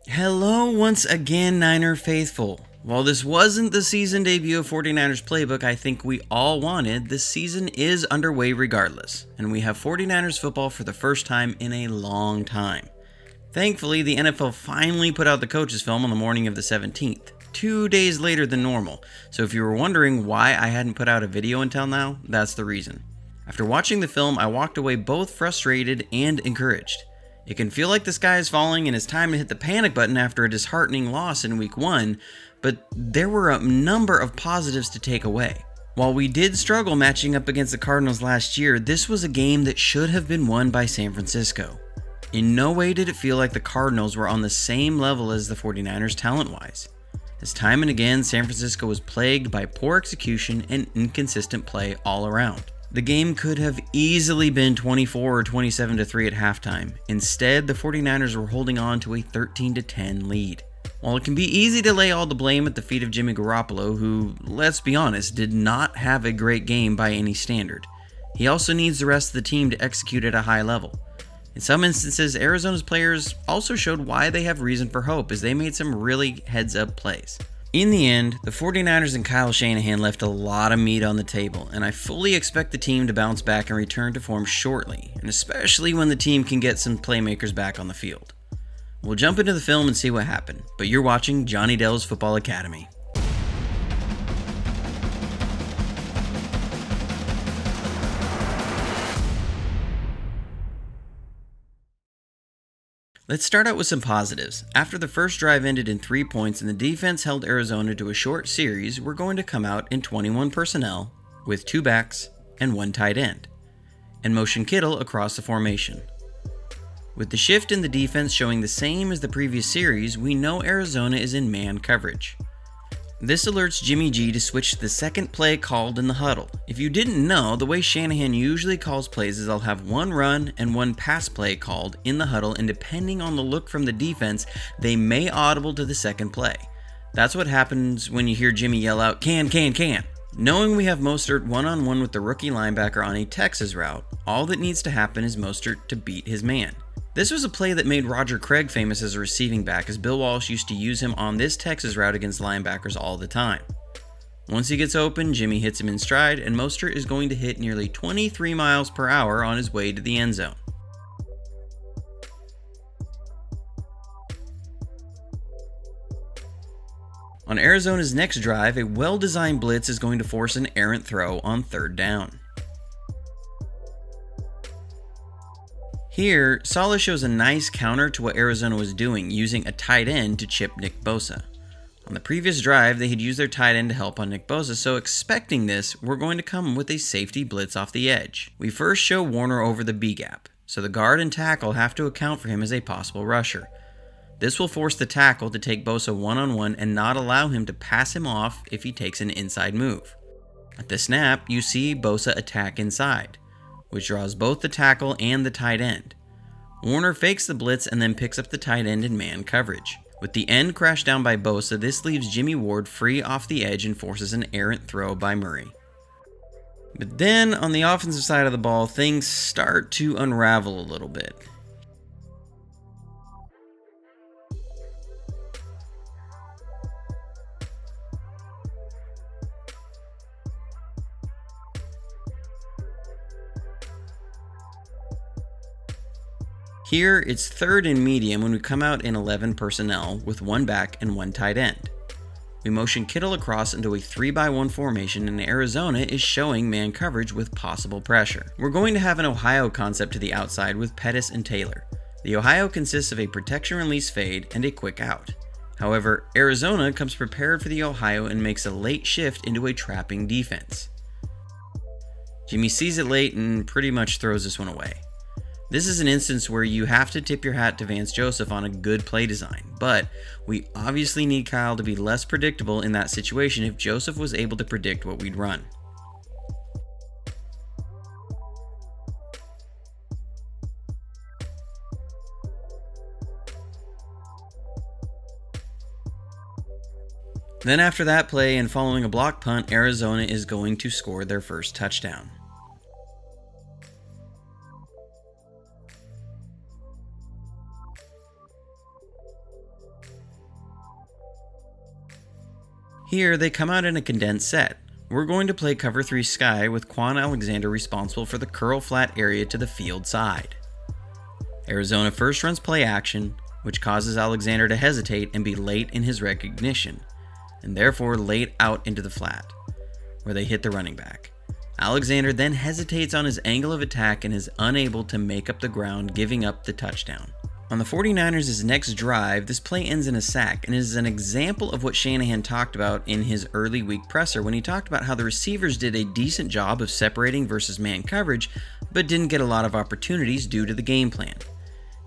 Hello once again, Niner faithful. While this wasn't the season debut of 49ers Playbook I think we all wanted, this season is underway regardless, and we have 49ers football for the first time in a long time. Thankfully, the NFL finally put out the coaches film on the morning of the 17th, 2 days later than normal, so if you were wondering why I hadn't put out a video until now, that's the reason. After watching the film, I walked away both frustrated and encouraged. It can feel like the sky is falling and it's time to hit the panic button after a disheartening loss in week 1, but there were a number of positives to take away. While we did struggle matching up against the Cardinals last year, this was a game that should have been won by San Francisco. In no way did it feel like the Cardinals were on the same level as the 49ers talent-wise. As time and again, San Francisco was plagued by poor execution and inconsistent play all around. The game could have easily been 24 or 27-3 at halftime. Instead, the 49ers were holding on to a 13-10 lead. While it can be easy to lay all the blame at the feet of Jimmy Garoppolo, who, let's be honest, did not have a great game by any standard, he also needs the rest of the team to execute at a high level. In some instances, Arizona's players also showed why they have reason for hope as they made some really heads-up plays. In the end, the 49ers and Kyle Shanahan left a lot of meat on the table, and I fully expect the team to bounce back and return to form shortly, and especially when the team can get some playmakers back on the field. We'll jump into the film and see what happened, but you're watching Johnny Dell's Football Academy. Let's start out with some positives. After the first drive ended in 3 points and the defense held Arizona to a short series, we're going to come out in 21 personnel with 2 backs and 1 tight end, and motion Kittle across the formation. With the shift in the defense showing the same as the previous series, we know Arizona is in man coverage. This alerts Jimmy G to switch to the second play called in the huddle. If you didn't know, the way Shanahan usually calls plays is I'll have 1 run and 1 pass play called in the huddle, and depending on the look from the defense, they may audible to the second play. That's what happens when you hear Jimmy yell out, can. Knowing we have Mostert one-on-one with the rookie linebacker on a Texas route, all that needs to happen is Mostert to beat his man. This was a play that made Roger Craig famous as a receiving back, as Bill Walsh used to use him on this Texas route against linebackers all the time. Once he gets open, Jimmy hits him in stride, and Mostert is going to hit nearly 23 miles per hour on his way to the end zone. On Arizona's next drive, a well-designed blitz is going to force an errant throw on 3rd down. Here, Saleh shows a nice counter to what Arizona was doing, using a tight end to chip Nick Bosa. On the previous drive, they had used their tight end to help on Nick Bosa, so expecting this, we're going to come with a safety blitz off the edge. We first show Warner over the B-gap, so the guard and tackle have to account for him as a possible rusher. This will force the tackle to take Bosa one-on-one and not allow him to pass him off if he takes an inside move. At the snap, you see Bosa attack inside, which draws both the tackle and the tight end. Warner fakes the blitz and then picks up the tight end in man coverage. With the end crashed down by Bosa, this leaves Jimmy Ward free off the edge and forces an errant throw by Murray. But then, on the offensive side of the ball, things start to unravel a little bit. Here, it's 3rd and medium when we come out in 11 personnel with 1 back and 1 tight end. We motion Kittle across into a 3-by-1 formation, and Arizona is showing man coverage with possible pressure. We're going to have an Ohio concept to the outside with Pettis and Taylor. The Ohio consists of a protection release fade and a quick out. However, Arizona comes prepared for the Ohio and makes a late shift into a trapping defense. Jimmy sees it late and pretty much throws this one away. This is an instance where you have to tip your hat to Vance Joseph on a good play design, but we obviously need Kyle to be less predictable in that situation if Joseph was able to predict what we'd run. Then after that play and following a block punt, Arizona is going to score their first touchdown. Here, they come out in a condensed set. We're going to play cover 3 sky with Quan Alexander responsible for the curl flat area to the field side. Arizona first runs play action, which causes Alexander to hesitate and be late in his recognition, and therefore late out into the flat, where they hit the running back. Alexander then hesitates on his angle of attack and is unable to make up the ground, giving up the touchdown. On the 49ers' next drive, this play ends in a sack, and is an example of what Shanahan talked about in his early week presser when he talked about how the receivers did a decent job of separating versus man coverage, but didn't get a lot of opportunities due to the game plan.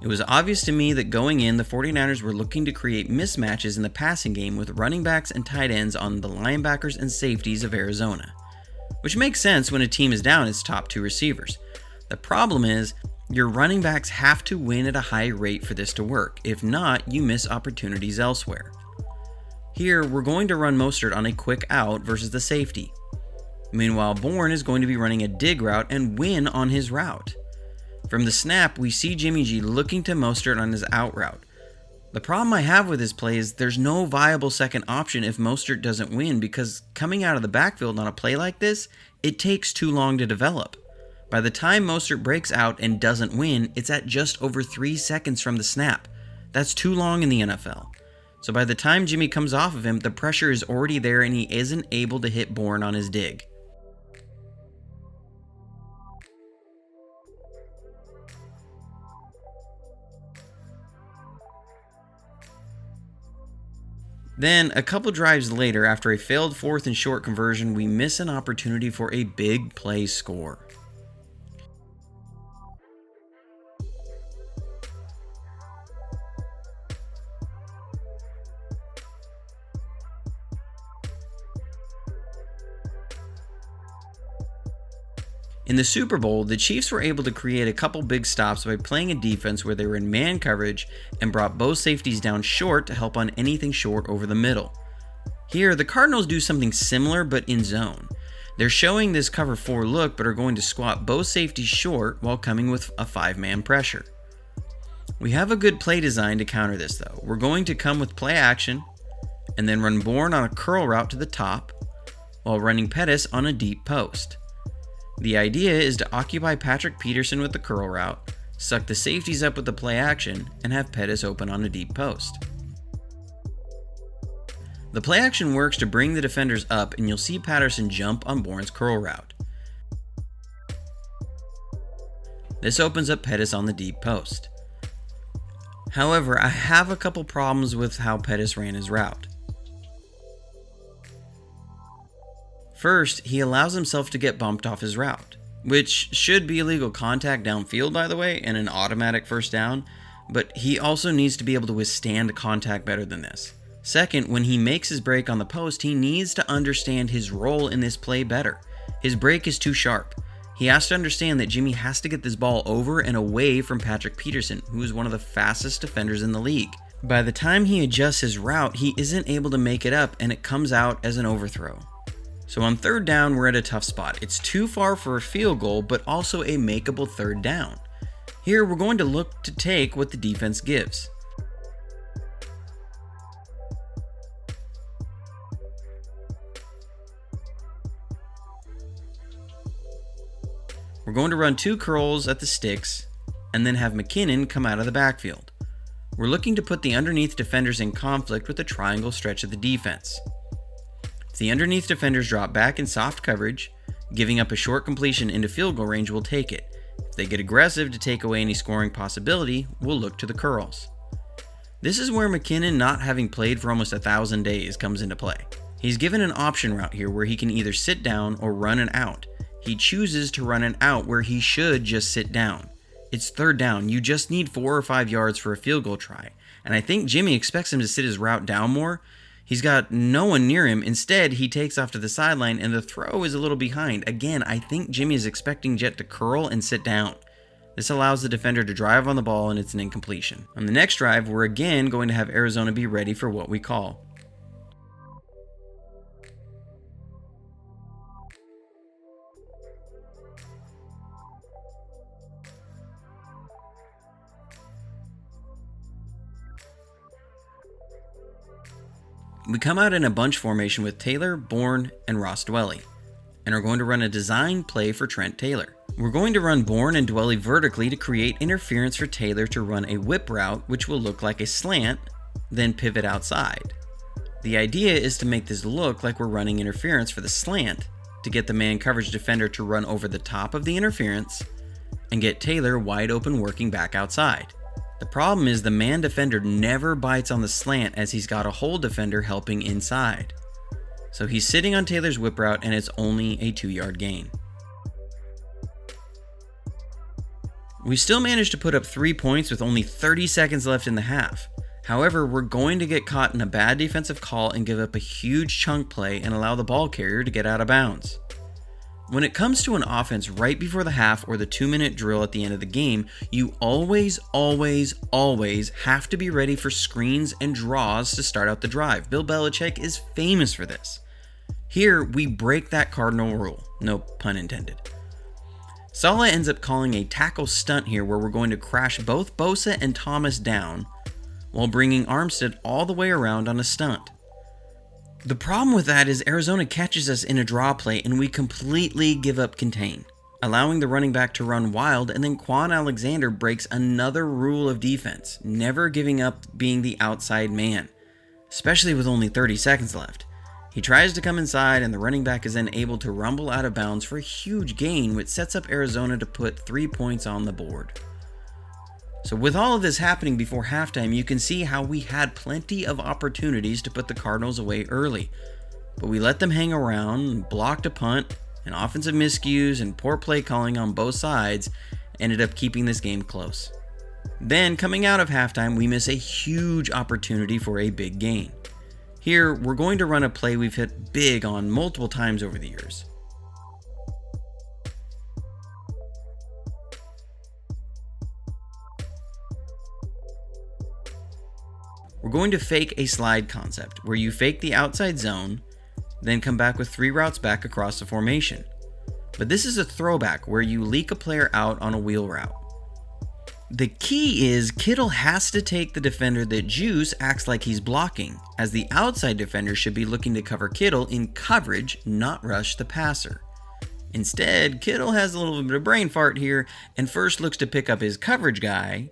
It was obvious to me that going in, the 49ers were looking to create mismatches in the passing game with running backs and tight ends on the linebackers and safeties of Arizona, which makes sense when a team is down its top 2 receivers. The problem is, your running backs have to win at a high rate for this to work. If not, you miss opportunities elsewhere. Here, we're going to run Mostert on a quick out versus the safety. Meanwhile, Bourne is going to be running a dig route and win on his route. From the snap, we see Jimmy G looking to Mostert on his out route. The problem I have with this play is there's no viable second option if Mostert doesn't win, because coming out of the backfield on a play like this, it takes too long to develop. By the time Mostert breaks out and doesn't win, it's at just over 3 seconds from the snap. That's too long in the NFL. So by the time Jimmy comes off of him, the pressure is already there and he isn't able to hit Bourne on his dig. Then, a couple drives later, after a failed 4th and short conversion, we miss an opportunity for a big play score. In the Super Bowl, the Chiefs were able to create a couple big stops by playing a defense where they were in man coverage and brought both safeties down short to help on anything short over the middle. Here, the Cardinals do something similar but in zone. They're showing this cover 4 look but are going to squat both safeties short while coming with a 5-man pressure. We have a good play design to counter this though. We're going to come with play action and then run Bourne on a curl route to the top while running Pettis on a deep post. The idea is to occupy Patrick Peterson with the curl route, suck the safeties up with the play action, and have Pettis open on a deep post. The play action works to bring the defenders up, and you'll see Patterson jump on Bourne's curl route. This opens up Pettis on the deep post. However, I have a couple problems with how Pettis ran his route. First, he allows himself to get bumped off his route, which should be illegal contact downfield, by the way, and an automatic first down, but he also needs to be able to withstand contact better than this. Second, when he makes his break on the post, he needs to understand his role in this play better. His break is too sharp. He has to understand that Jimmy has to get this ball over and away from Patrick Peterson, who is one of the fastest defenders in the league. By the time he adjusts his route, he isn't able to make it up, and it comes out as an overthrow. So on 3rd down, we're at a tough spot. It's too far for a field goal, but also a makeable 3rd down. Here, we're going to look to take what the defense gives. We're going to run 2 curls at the sticks, and then have McKinnon come out of the backfield. We're looking to put the underneath defenders in conflict with a triangle stretch of the defense. If the underneath defenders drop back in soft coverage, giving up a short completion into field goal range, we'll take it. If they get aggressive to take away any scoring possibility, we'll look to the curls. This is where McKinnon, not having played for almost 1,000 days, comes into play. He's given an option route here where he can either sit down or run an out. He chooses to run an out where he should just sit down. It's 3rd down. You just need 4 or 5 yards for a field goal try. And I think Jimmy expects him to sit his route down more. He's got no one near him. Instead, he takes off to the sideline and the throw is a little behind. Again, I think Jimmy is expecting Jet to curl and sit down. This allows the defender to drive on the ball and it's an incompletion. On the next drive, we're again going to have Arizona be ready for what we call. We come out in a bunch formation with Taylor, Bourne, and Ross Dwelly, and are going to run a design play for Trent Taylor. We're going to run Bourne and Dwelly vertically to create interference for Taylor to run a whip route, which will look like a slant, then pivot outside. The idea is to make this look like we're running interference for the slant to get the man coverage defender to run over the top of the interference and get Taylor wide open working back outside. The problem is the man defender never bites on the slant as he's got a hole defender helping inside. So he's sitting on Taylor's whip route and it's only a 2-yard gain. We still managed to put up 3 points with only 30 seconds left in the half. However, we're going to get caught in a bad defensive call and give up a huge chunk play and allow the ball carrier to get out of bounds. When it comes to an offense right before the half or the 2-minute drill at the end of the game, you always have to be ready for screens and draws to start out the drive. Bill Belichick is famous for this. Here, we break that cardinal rule. No pun intended. Saleh ends up calling a tackle stunt here where we're going to crash both Bosa and Thomas down while bringing Armstead all the way around on a stunt. The problem with that is Arizona catches us in a draw play and we completely give up contain, allowing the running back to run wild, and then Quan Alexander breaks another rule of defense, never giving up being the outside man, especially with only 30 seconds left. He tries to come inside and the running back is then able to rumble out of bounds for a huge gain, which sets up Arizona to put 3 points on the board. So with all of this happening before halftime, you can see how we had plenty of opportunities to put the Cardinals away early. But we let them hang around, blocked a punt, and offensive miscues and poor play calling on both sides ended up keeping this game close. Then, coming out of halftime, we miss a huge opportunity for a big gain. Here, we're going to run a play we've hit big on multiple times over the years. We're going to fake a slide concept, where you fake the outside zone, then come back with 3 routes back across the formation. But this is a throwback, where you leak a player out on a wheel route. The key is Kittle has to take the defender that Juice acts like he's blocking, as the outside defender should be looking to cover Kittle in coverage, not rush the passer. Instead, Kittle has a little bit of brain fart here, and first looks to pick up his coverage guy,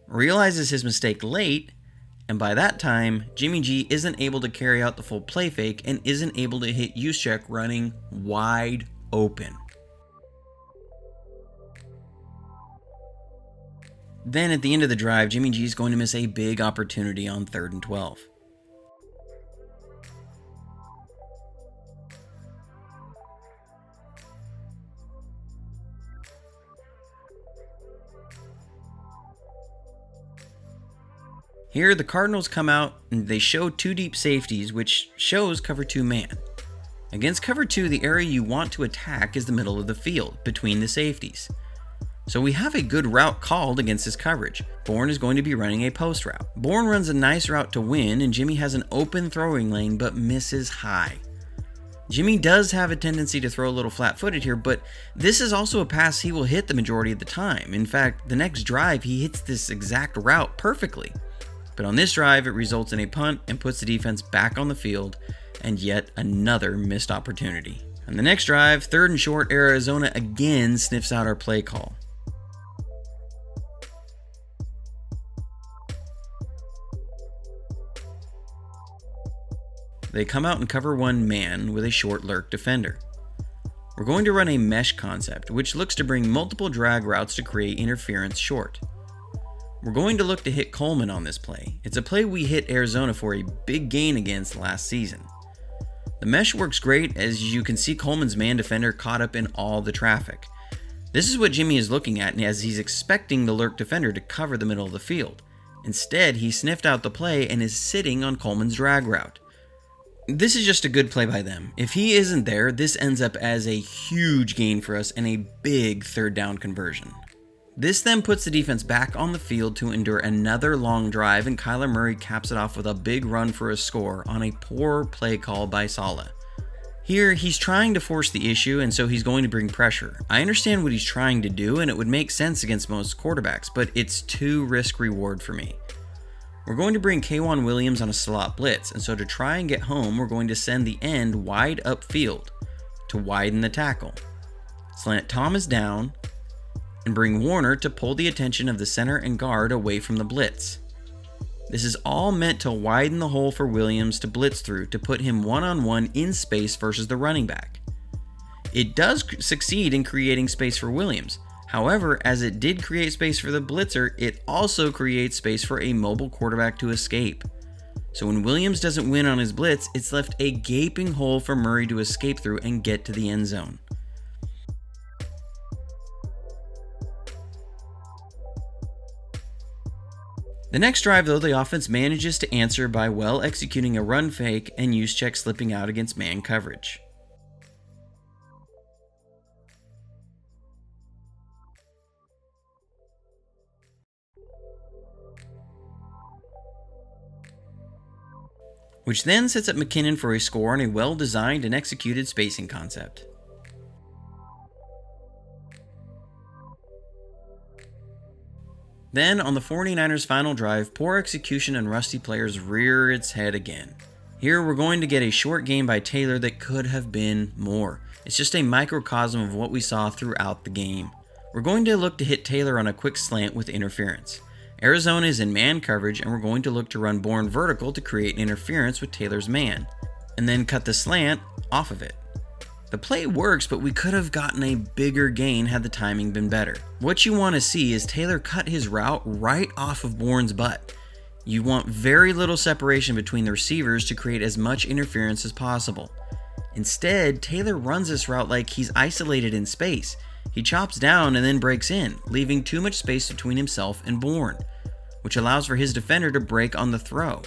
realizes his mistake late, and by that time, Jimmy G isn't able to carry out the full play fake and isn't able to hit Juszczyk running wide open. Then at the end of the drive, Jimmy G is going to miss a big opportunity on 3rd and 12. Here, the Cardinals come out and they show 2 deep safeties, which shows cover 2 man. Against cover 2, the area you want to attack is the middle of the field, between the safeties. So we have a good route called against this coverage. Bourne is going to be running a post route. Bourne runs a nice route to win, and Jimmy has an open throwing lane but misses high. Jimmy does have a tendency to throw a little flat-footed here, but this is also a pass he will hit the majority of the time. In fact, the next drive, he hits this exact route perfectly. But on this drive, it results in a punt and puts the defense back on the field, and yet another missed opportunity. On the next drive, 3rd and short, Arizona again sniffs out our play call. They come out and cover 1 man with a short lurk defender. We're going to run a mesh concept, which looks to bring multiple drag routes to create interference short. We're going to look to hit Coleman on this play. It's a play we hit Arizona for a big gain against last season. The mesh works great, as you can see Coleman's man defender caught up in all the traffic. This is what Jimmy is looking at, as he's expecting the lurk defender to cover the middle of the field. Instead, he sniffed out the play and is sitting on Coleman's drag route. This is just a good play by them. If he isn't there, this ends up as a huge gain for us and a big 3rd down conversion. This then puts the defense back on the field to endure another long drive, and Kyler Murray caps it off with a big run for a score on a poor play call by Saleh. Here, he's trying to force the issue, and so he's going to bring pressure. I understand what he's trying to do, and it would make sense against most quarterbacks, but it's too risk-reward for me. We're going to bring K'Wan Williams on a slot blitz, and so to try and get home, we're going to send the end wide upfield to widen the tackle. Slant Thomas down, and bring Warner to pull the attention of the center and guard away from the blitz. This is all meant to widen the hole for Williams to blitz through to put him one-on-one in space versus the running back. It does succeed in creating space for Williams. However, as it did create space for the blitzer, it also creates space for a mobile quarterback to escape. So when Williams doesn't win on his blitz, it's left a gaping hole for Murray to escape through and get to the end zone. The next drive, though, the offense manages to answer by well executing a run fake and Juszczyk slipping out against man coverage. Which then sets up McKinnon for a score on a well-designed and executed spacing concept. Then, on the 49ers' final drive, poor execution and rusty players rear its head again. Here, we're going to get a short game by Taylor that could have been more. It's just a microcosm of what we saw throughout the game. We're going to look to hit Taylor on a quick slant with interference. Arizona is in man coverage, and we're going to look to run Bourne vertical to create interference with Taylor's man, and then cut the slant off of it. The play works, but we could have gotten a bigger gain had the timing been better. What you want to see is Taylor cut his route right off of Bourne's butt. You want very little separation between the receivers to create as much interference as possible. Instead, Taylor runs this route like he's isolated in space. He chops down and then breaks in, leaving too much space between himself and Bourne, which allows for his defender to break on the throw.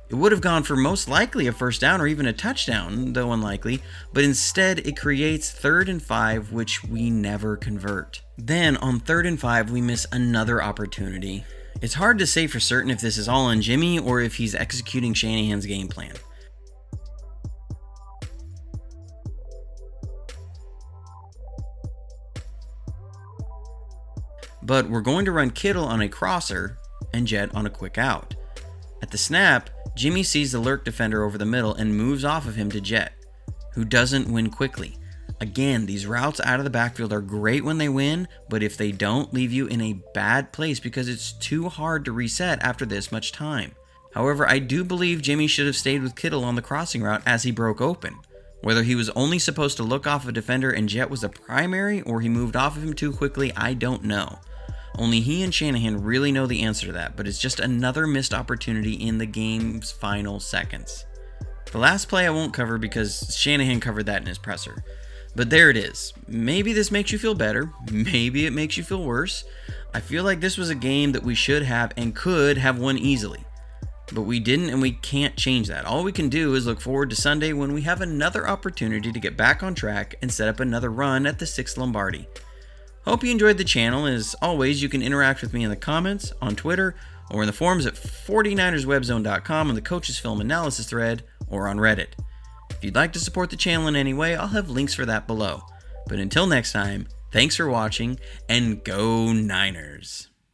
It would have gone for most likely a first down or even a touchdown, though unlikely, but instead it creates 3rd and 5, which we never convert. Then on 3rd and 5, we miss another opportunity. It's hard to say for certain if this is all on Jimmy or if he's executing Shanahan's game plan. But we're going to run Kittle on a crosser and Jet on a quick out. At the snap, Jimmy sees the lurk defender over the middle and moves off of him to Jet, who doesn't win quickly. Again, these routes out of the backfield are great when they win, but if they don't, leave you in a bad place because it's too hard to reset after this much time. However, I do believe Jimmy should have stayed with Kittle on the crossing route as he broke open. Whether he was only supposed to look off a defender and Jet was a primary, or he moved off of him too quickly, I don't know. Only he and Shanahan really know the answer to that, but it's just another missed opportunity in the game's final seconds. The last play I won't cover because Shanahan covered that in his presser. But there it is. Maybe this makes you feel better. Maybe it makes you feel worse. I feel like this was a game that we should have and could have won easily. But we didn't, and we can't change that. All we can do is look forward to Sunday when we have another opportunity to get back on track and set up another run at the 6th Lombardi. Hope you enjoyed the channel. As always, you can interact with me in the comments, on Twitter, or in the forums at 49erswebzone.com on the Coach's Film Analysis thread, or on Reddit. If you'd like to support the channel in any way, I'll have links for that below. But until next time, thanks for watching, and go Niners!